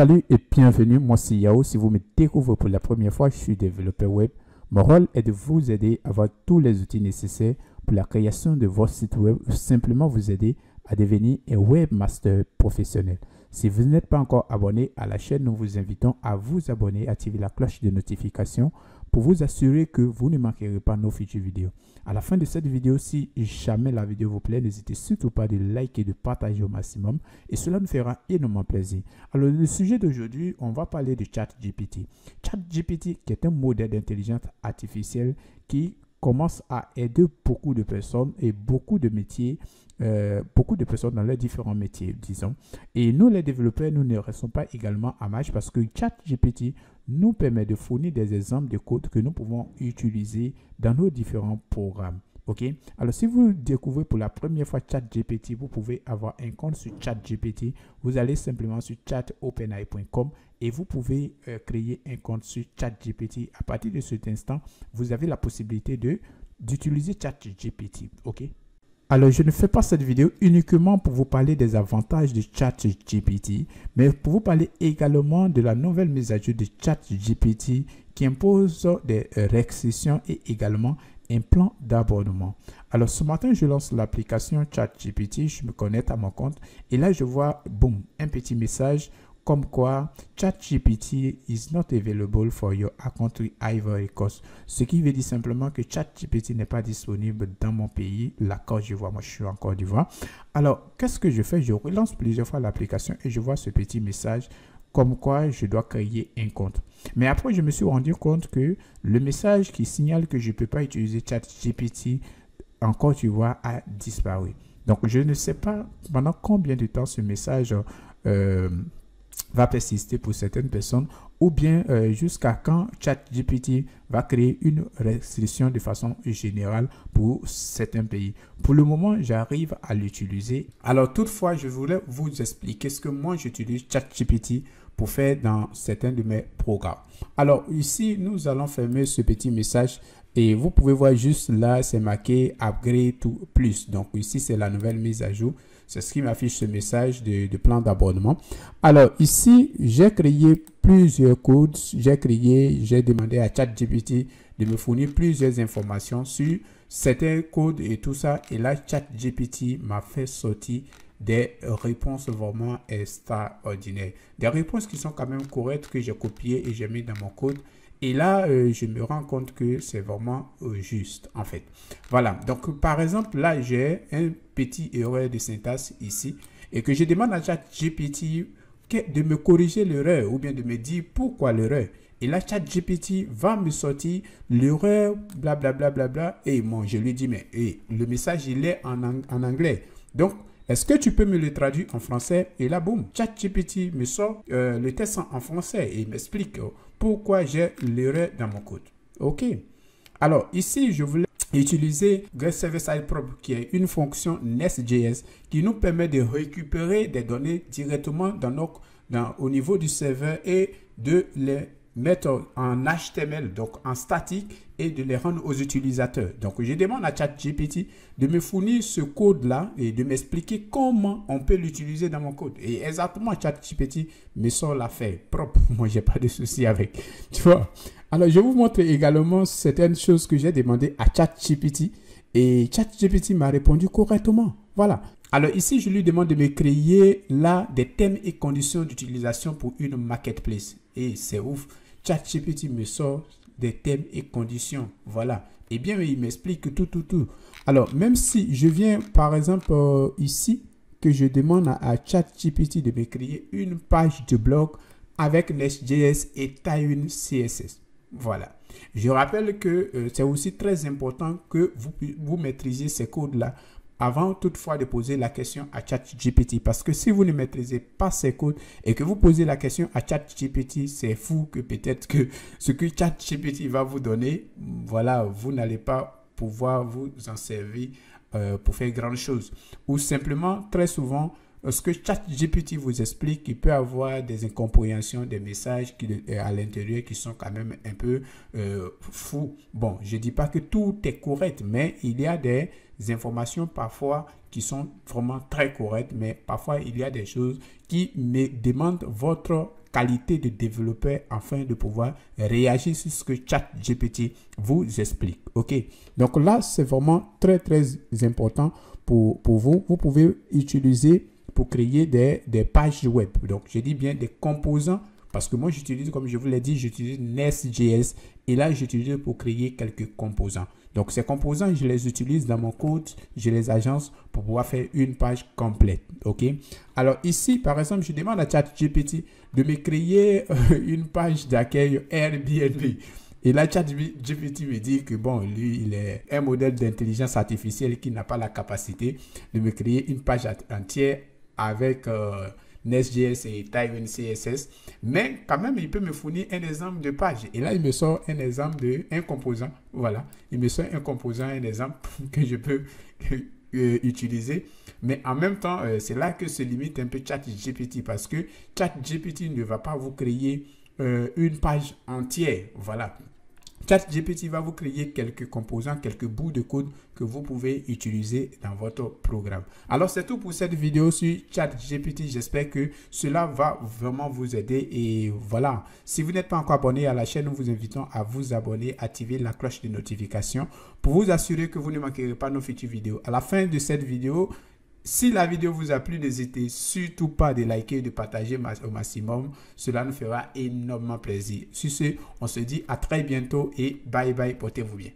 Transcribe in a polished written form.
Salut et bienvenue, moi c'est Yao. Si vous me découvrez pour la première fois, je suis développeur web. Mon rôle est de vous aider à avoir tous les outils nécessaires pour la création de votre site web ou simplement vous aider à devenir un webmaster professionnel. Si vous n'êtes pas encore abonné à la chaîne, nous vous invitons à vous abonner, activer la cloche de notification pour vous assurer que vous ne manquerez pas nos futures vidéos. À la fin de cette vidéo, si jamais la vidéo vous plaît, n'hésitez surtout pas de liker et de partager au maximum et cela nous fera énormément plaisir. Alors, le sujet d'aujourd'hui, on va parler de ChatGPT. ChatGPT qui est un modèle d'intelligence artificielle qui commence à aider beaucoup de personnes et beaucoup de métiers, beaucoup de personnes dans les différents métiers, disons. Et nous, les développeurs, nous ne restons pas également à marge parce que ChatGPT nous permet de fournir des exemples de code que nous pouvons utiliser dans nos différents programmes. OK? Alors, si vous découvrez pour la première fois ChatGPT, vous pouvez avoir un compte sur ChatGPT. Vous allez simplement sur chatopenai.com et vous pouvez créer un compte sur ChatGPT. À partir de cet instant, vous avez la possibilité d'utiliser ChatGPT. OK? Alors, je ne fais pas cette vidéo uniquement pour vous parler des avantages de ChatGPT, mais pour vous parler également de la nouvelle mise à jour de ChatGPT qui impose des restrictions et également un plan d'abonnement. Alors, ce matin, je lance l'application ChatGPT, je me connecte à mon compte et là, je vois, boum, un petit message comme quoi ChatGPT is not available for your country Ivory Coast. Ce qui veut dire simplement que ChatGPT n'est pas disponible dans mon pays, la Côte d'Ivoire. Moi, je suis en Côte d'Ivoire. Alors, qu'est-ce que je fais? Je relance plusieurs fois l'application et je vois ce petit message comme quoi je dois créer un compte. Mais après, je me suis rendu compte que le message qui signale que je ne peux pas utiliser ChatGPT en Côte d'Ivoire a disparu. Donc, je ne sais pas pendant combien de temps ce message va persister pour certaines personnes ou bien jusqu'à quand ChatGPT va créer une restriction de façon générale pour certains pays. Pour le moment, j'arrive à l'utiliser. Alors toutefois, je voulais vous expliquer ce que moi j'utilise ChatGPT pour faire dans certains de mes programmes. Alors ici, nous allons fermer ce petit message et vous pouvez voir juste là, c'est marqué Upgrade to Plus. Donc ici, c'est la nouvelle mise à jour. C'est ce qui m'affiche ce message de plan d'abonnement. Alors ici, j'ai créé plusieurs codes. J'ai demandé à ChatGPT de me fournir plusieurs informations sur certains codes et tout ça. Et là, ChatGPT m'a fait sortir des réponses vraiment extraordinaires. Des réponses qui sont quand même correctes que j'ai copiées et j'ai mis dans mon code. Et là, je me rends compte que c'est vraiment juste, en fait. Voilà. Donc, par exemple, là, j'ai un petit erreur de syntaxe ici et que je demande à ChatGPT de me corriger l'erreur ou bien de me dire pourquoi l'erreur. Et là, ChatGPT va me sortir l'erreur, blablabla, bla. Et moi, je lui dis, mais le message, il est en anglais. Donc, est-ce que tu peux me le traduire en français? Et là, boum, ChatGPT me sort le texte en français et m'explique pourquoi j'ai l'erreur dans mon code. OK. Alors, ici, je voulais utiliser GetServer-Side Probe, qui est une fonction Nest.js qui nous permet de récupérer des données directement au niveau du serveur et de les mettre en HTML, donc en statique, et de les rendre aux utilisateurs. Donc, je demande à ChatGPT de me fournir ce code-là et de m'expliquer comment on peut l'utiliser dans mon code. Et exactement, ChatGPT me sort l'affaire propre. Moi, j'ai pas de souci avec. Tu vois? Alors, je vous montre également certaines choses que j'ai demandé à ChatGPT et ChatGPT m'a répondu correctement. Voilà. Alors ici, je lui demande de me créer là des thèmes et conditions d'utilisation pour une marketplace. Et c'est ouf. ChatGPT me sort des thèmes et conditions. Voilà. Et bien, il m'explique tout. Alors, même si je viens, par exemple, ici, que je demande à ChatGPT de me créer une page de blog avec Nest.js et Tailwind CSS. Voilà. Je rappelle que c'est aussi très important que vous maîtrisiez ces codes-là avant toutefois de poser la question à ChatGPT. Parce que si vous ne maîtrisez pas ces codes et que vous posez la question à ChatGPT, c'est fou que peut-être que ce que ChatGPT va vous donner, voilà, vous n'allez pas pouvoir vous en servir pour faire grand chose. Ou simplement, très souvent, ce que ChatGPT vous explique, il peut avoir des incompréhensions, des messages à l'intérieur qui sont quand même un peu fous. Bon, je ne dis pas que tout est correct, mais il y a des informations parfois qui sont vraiment très correctes, mais parfois il y a des choses qui me demandent votre qualité de développeur afin de pouvoir réagir sur ce que ChatGPT vous explique. OK? Donc là, c'est vraiment très, très important pour vous. Vous pouvez utiliser pour créer des pages web. Donc, je dis bien des composants parce que moi, j'utilise, comme je vous l'ai dit, j'utilise Nest.js et là, j'utilise pour créer quelques composants. Donc, ces composants, je les utilise dans mon code, je les agence pour pouvoir faire une page complète. OK? Alors ici, par exemple, je demande à ChatGPT de me créer une page d'accueil Airbnb. Et là, ChatGPT me dit que bon, lui, il est un modèle d'intelligence artificielle qui n'a pas la capacité de me créer une page entière avec Nest.js et Tailwind CSS, mais quand même, il peut me fournir un exemple de page. Et là, il me sort un exemple d'un composant. Voilà, il me sort un composant, un exemple que je peux utiliser. Mais en même temps, c'est là que se limite un peu ChatGPT parce que ChatGPT ne va pas vous créer une page entière. Voilà. ChatGPT va vous créer quelques composants, quelques bouts de code que vous pouvez utiliser dans votre programme. Alors, c'est tout pour cette vidéo sur ChatGPT. J'espère que cela va vraiment vous aider. Et voilà, si vous n'êtes pas encore abonné à la chaîne, nous vous invitons à vous abonner, activer la cloche de notification pour vous assurer que vous ne manquerez pas nos futures vidéos. À la fin de cette vidéo, si la vidéo vous a plu, n'hésitez surtout pas de liker et de partager au maximum. Cela nous fera énormément plaisir. Sur ce, on se dit à très bientôt et bye bye, portez-vous bien.